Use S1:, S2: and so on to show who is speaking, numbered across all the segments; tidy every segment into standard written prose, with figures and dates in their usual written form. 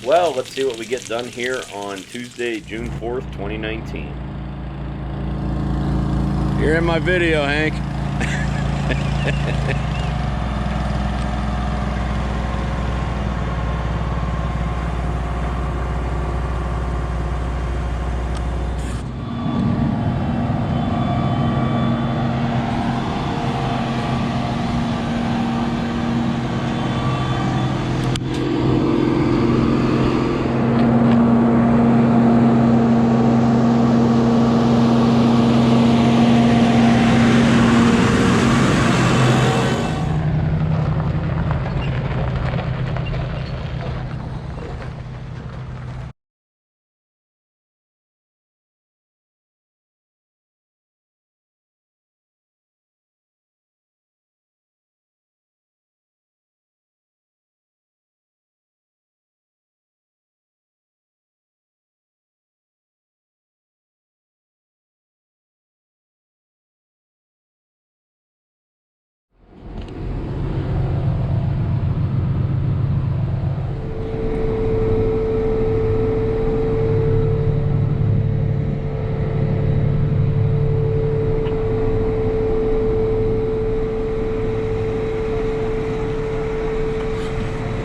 S1: Well, let's see what we get done here on Tuesday, June 4th, 2019.
S2: You're in my video, Hank.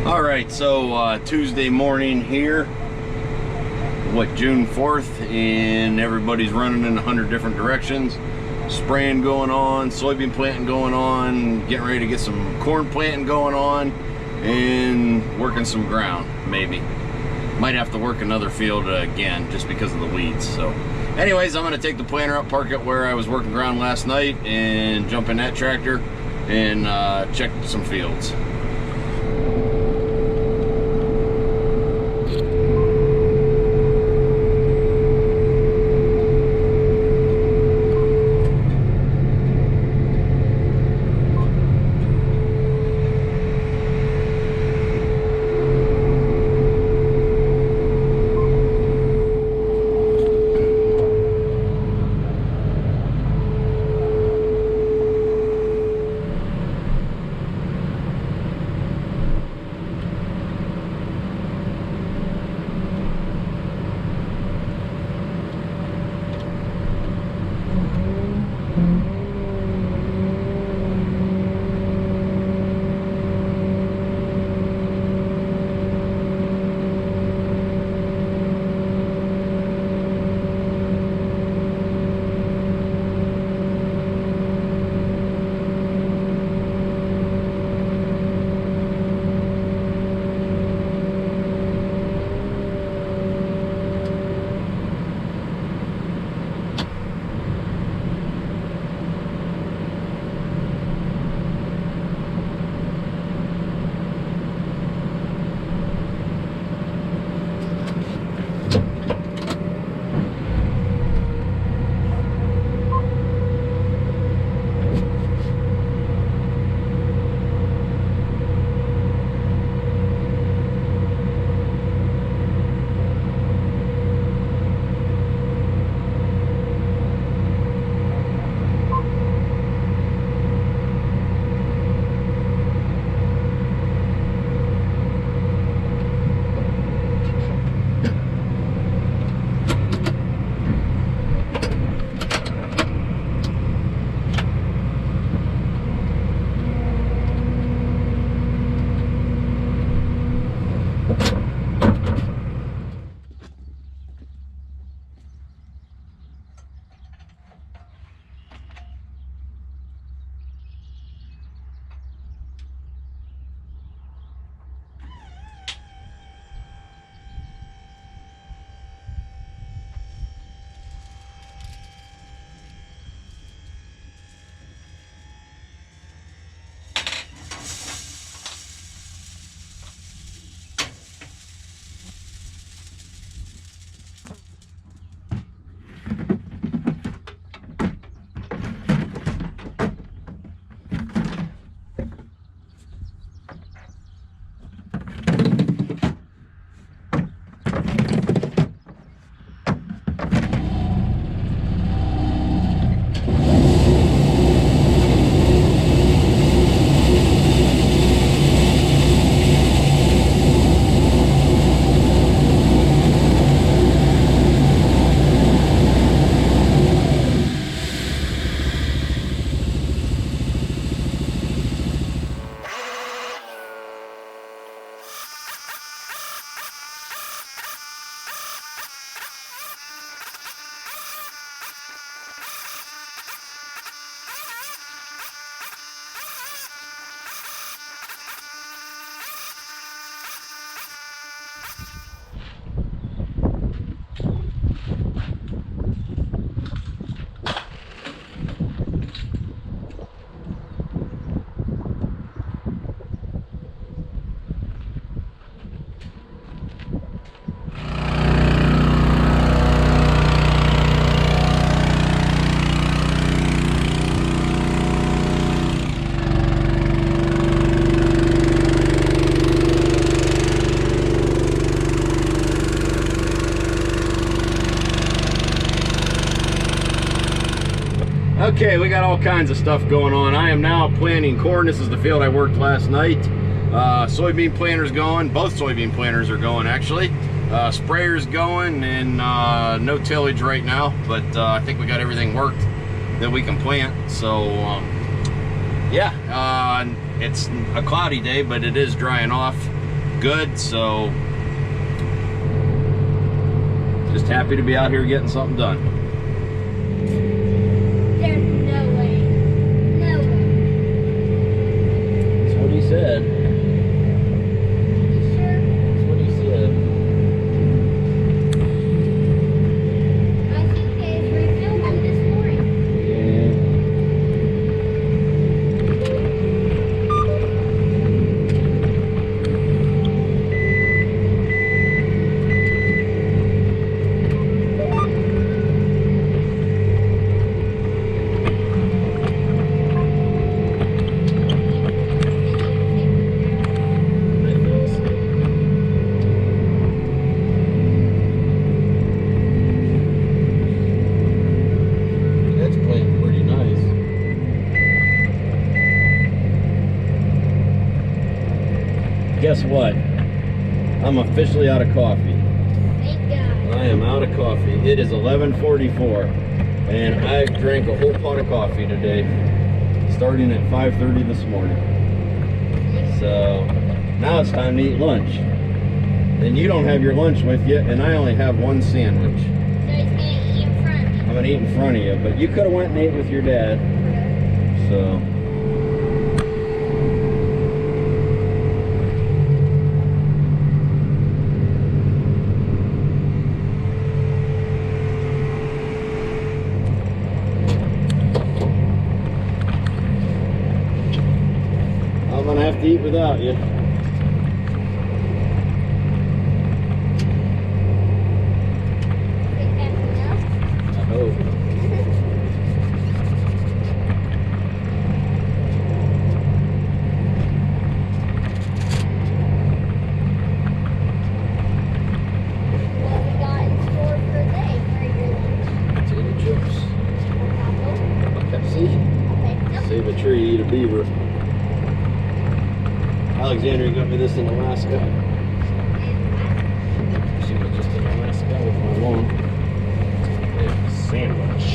S1: Alright, so Tuesday morning here, June 4th, and everybody's running in 100 different directions. Spraying going on, soybean planting going on, getting ready to get some corn planting going on, and working some ground, maybe. Might have to work another field again, just because of the weeds. So anyways, I'm going to take the planter up, park it where I was working ground last night, and jump in that tractor and check some fields. Okay, we got all kinds of stuff going on. I am now planting corn. This is the field I worked last night. Soybean planter's going. Both soybean planters are going, actually. Sprayer's going, and no tillage right now, but I think we got everything worked that we can plant. So yeah, it's a cloudy day, but it is drying off good, so just happy to be out here getting something done.
S3: There's no way. No way.
S1: That's what he said.
S3: You sure?
S1: That's what he said.
S3: I think they refilled them this morning.
S1: That's playing pretty nice. Guess what? I'm officially out of coffee.
S3: Thank God.
S1: I am out of coffee. It is 11:44, and I've drank a whole pot of coffee today, starting at 5:30 this morning. So now it's time to eat lunch. And you don't have your lunch with you, and I only have one sandwich.
S3: So he's gonna eat in front of me.
S1: I'm gonna eat in front of you, but you could have went and ate with your dad. So I'm gonna have to eat without you.
S3: Think that's enough?
S1: I hope.
S3: What we got in store for today for your lunch?
S1: Potato chips.
S3: Apple.
S1: Pepsi.
S3: Okay. Nope.
S1: Save a tree, eat a beaver. Alexander, you got me this in Alaska. She was just in Alaska with my mom. Yeah, sandwich.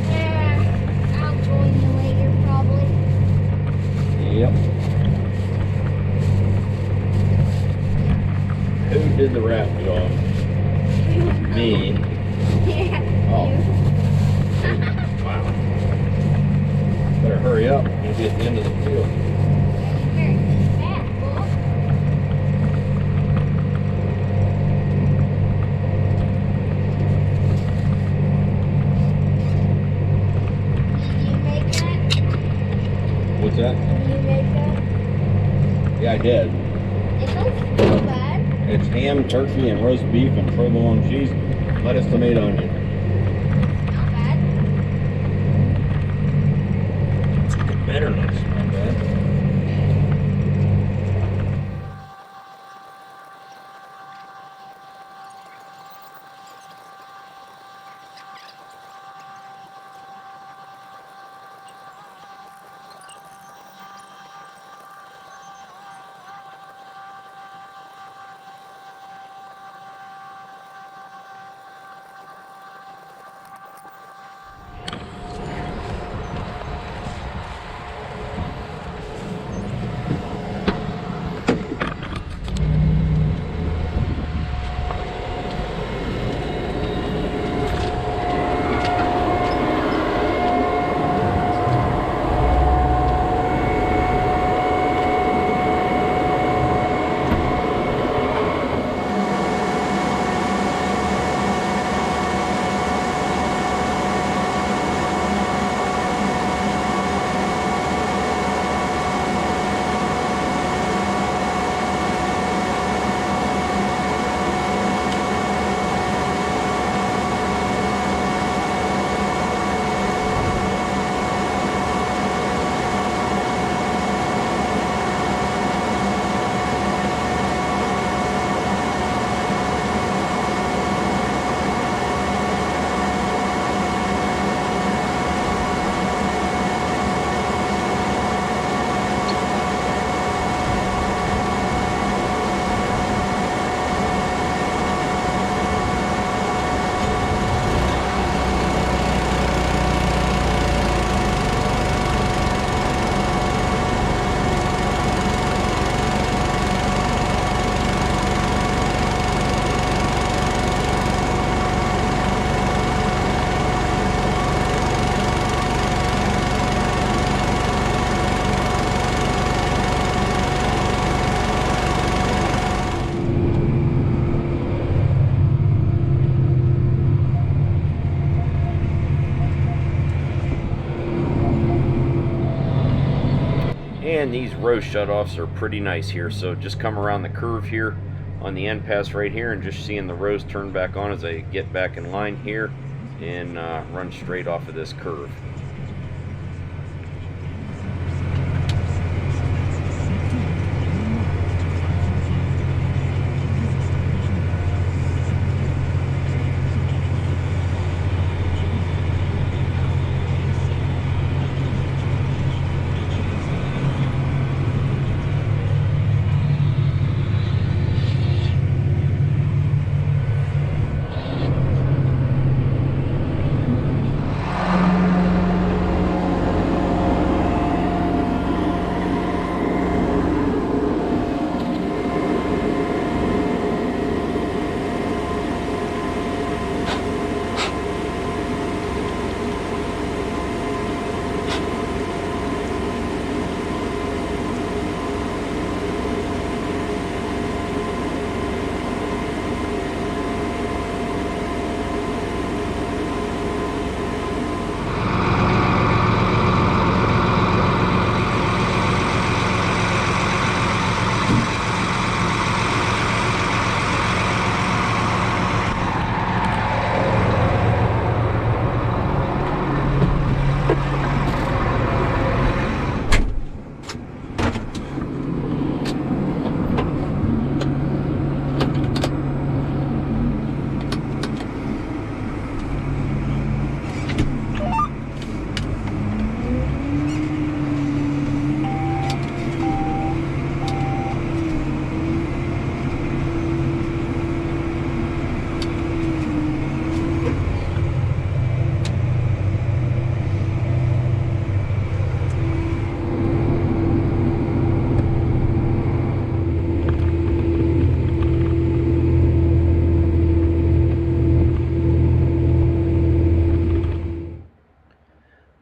S3: Yeah, I'll join you later probably.
S1: Yep. Who did the rap job? Me.
S3: Yeah.
S1: Oh.
S3: You.
S1: Wow. Better hurry up. You'll be at the end of the field.
S3: Very fast, boy. Did you make that?
S1: What's that?
S3: Did you make that?
S1: Yeah, I did.
S3: It looks so bad.
S1: It's ham, turkey, and roast beef, and provolone cheese, lettuce, tomato, onion.
S3: Not bad.
S1: Better not smell bad. And these row shutoffs are pretty nice here. So just come around the curve here on the end pass right here, and just seeing the rows turn back on as I get back in line here and run straight off of this curve.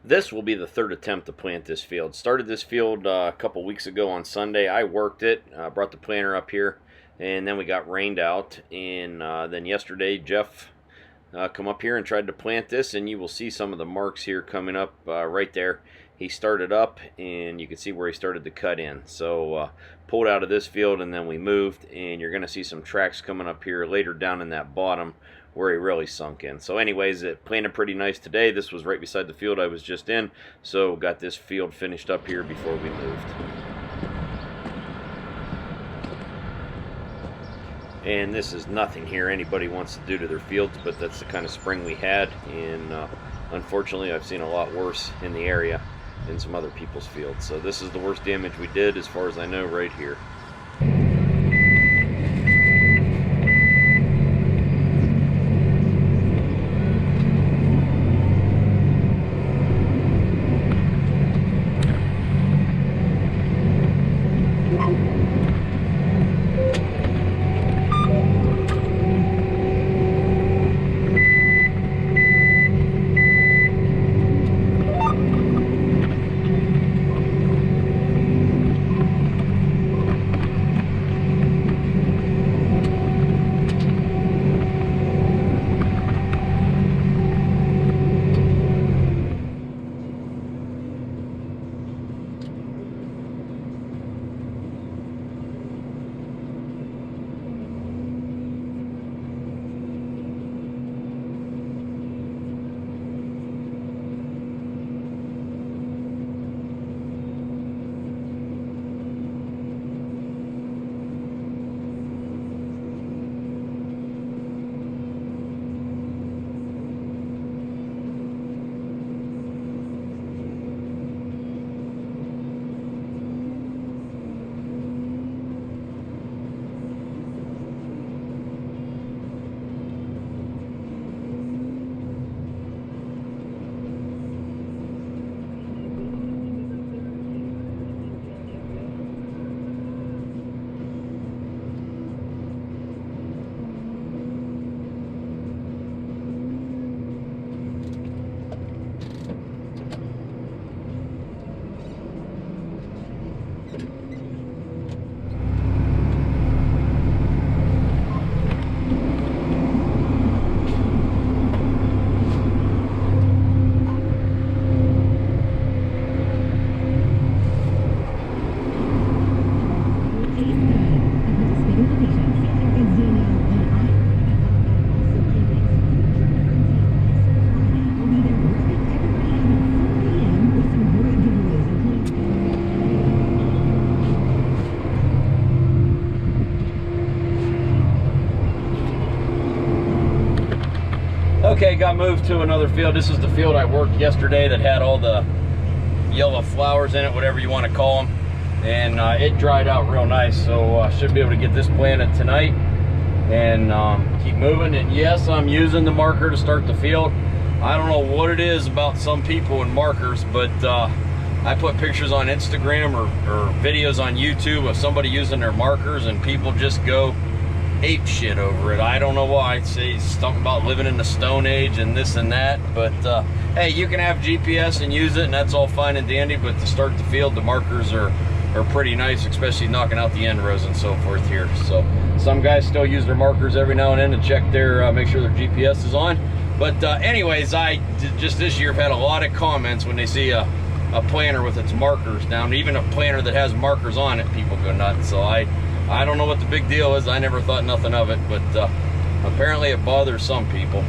S1: This will be the third attempt to plant this field. Started this field a couple weeks ago on Sunday. I worked it, brought the planter up here, and then we got rained out. And then yesterday, Jeff come up here and tried to plant this, and you will see some of the marks here coming up right there. He started up, and you can see where he started to cut in. So pulled out of this field, and then we moved, and you're going to see some tracks coming up here later down in that bottom where he really sunk in. So anyways, it planted pretty nice today. This was right beside the field I was just in, so got this field finished up here before we moved. And this is nothing here anybody wants to do to their fields, but that's the kind of spring we had, and unfortunately I've seen a lot worse in the area in some other people's fields. So this is the worst damage we did as far as I know right here. Okay, got moved to another field. This is the field I worked yesterday that had all the yellow flowers in it, whatever you want to call them. And it dried out real nice, so I should be able to get this planted tonight and keep moving. And yes, I'm using the marker to start the field. I don't know what it is about some people and markers, but I put pictures on Instagram or videos on YouTube of somebody using their markers and people just go ape shit over it. I don't know why. Say something about living in the Stone Age and this and that, but hey, you can have GPS and use it, and that's all fine and dandy, but to start the field, the markers are pretty nice, especially knocking out the end rows and so forth here. So some guys still use their markers every now and then to check their make sure their GPS is on. But anyways, I just this year have had a lot of comments when they see a planter with its markers down. Even a planter that has markers on it, people go nuts. So I don't know what the big deal is. I never thought nothing of it, but apparently it bothers some people.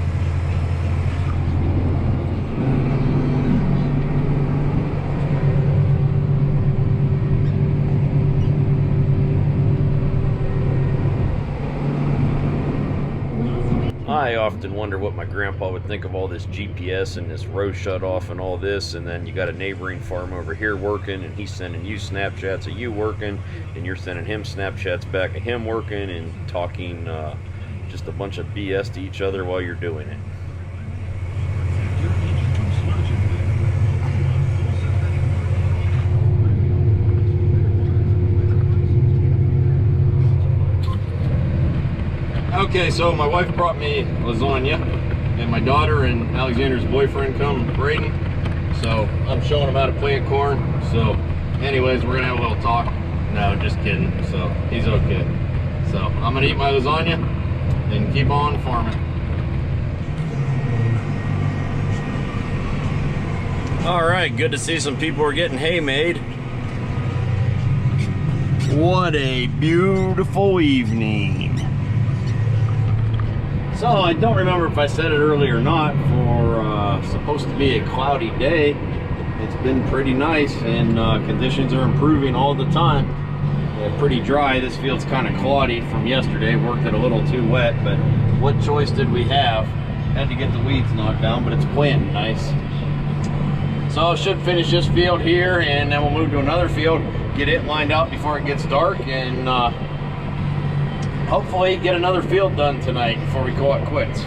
S1: I often wonder what my grandpa would think of all this GPS and this row shut off and all this, and then you got a neighboring farm over here working, and he's sending you Snapchats of you working, and you're sending him Snapchats back of him working, and talking just a bunch of BS to each other while you're doing it. Okay, so my wife brought me lasagna, and my daughter and Alexander's boyfriend come, Braden. So I'm showing them how to plant corn. So anyways, we're gonna have a little talk. No, just kidding. So he's okay. So I'm gonna eat my lasagna and keep on farming. All right, good to see some people are getting hay made. What a beautiful evening. So I don't remember if I said it earlier or not, for supposed to be a cloudy day. It's been pretty nice, and conditions are improving all the time. Pretty dry. This field's kind of cloddy from yesterday. Worked it a little too wet, but what choice did we have? Had to get the weeds knocked down, but it's planting nice. So I should finish this field here, and then we'll move to another field, get it lined out before it gets dark, and hopefully get another field done tonight before we call it quits.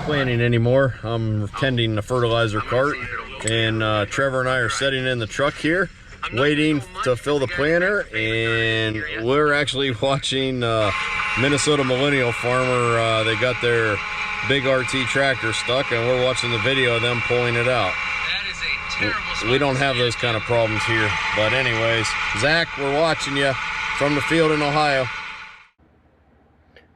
S1: Planting anymore. I'm tending the fertilizer cart, and Trevor and I are sitting in the truck here waiting to fill the planter, and we're actually watching Minnesota Millennial Farmer. They got their big RT tractor stuck, and we're watching the video of them pulling it out.
S4: That is a terrible.
S1: We don't have those kind of problems here, but anyways, Zach, we're watching you from the field in Ohio.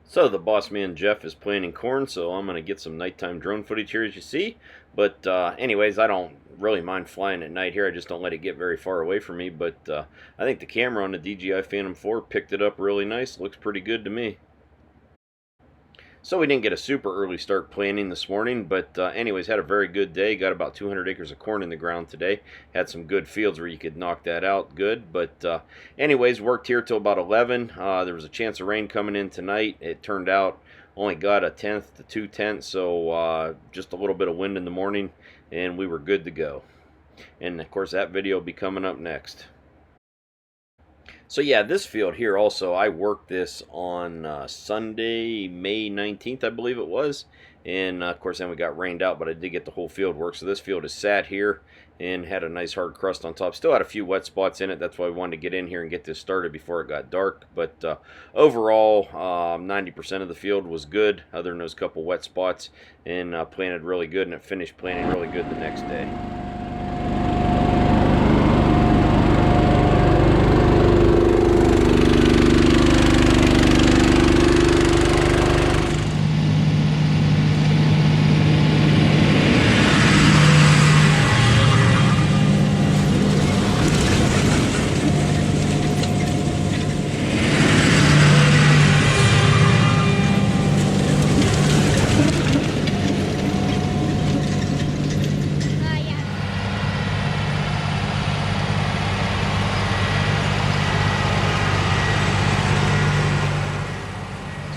S1: So the boss man Jeff is planting corn, so I'm going to get some nighttime drone footage here, as you see. But anyways, I don't really mind flying at night here. I just don't let it get very far away from me. But I think the camera on the DJI Phantom 4 picked it up really nice. Looks pretty good to me. So we didn't get a super early start planting this morning, but anyways, had a very good day. Got about 200 acres of corn in the ground today. Had some good fields where you could knock that out good. But anyways, worked here till about 11. There was a chance of rain coming in tonight. It turned out only got 1/10 to 2/10, so just a little bit of wind in the morning, and we were good to go. And of course, that video will be coming up next. So yeah, this field here also, I worked this on Sunday, May 19th, I believe it was. And of course then we got rained out, but I did get the whole field work. So this field is sat here and had a nice hard crust on top. Still had a few wet spots in it. That's why I wanted to get in here and get this started before it got dark. But overall, 90% of the field was good, other than those couple wet spots. And planted really good, and it finished planting really good the next day.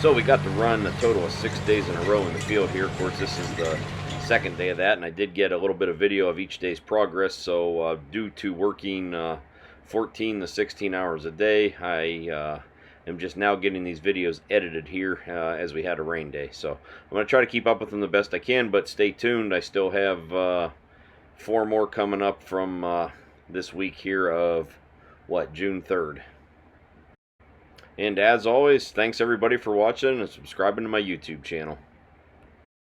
S1: So we got to run a total of 6 days in a row in the field here. Of course, this is the second day of that, and I did get a little bit of video of each day's progress. So due to working 14 to 16 hours a day, I am just now getting these videos edited here as we had a rain day. So I'm going to try to keep up with them the best I can, but stay tuned. I still have 4 more coming up from this week here of, June 3rd. And as always, thanks everybody for watching and subscribing to my YouTube channel.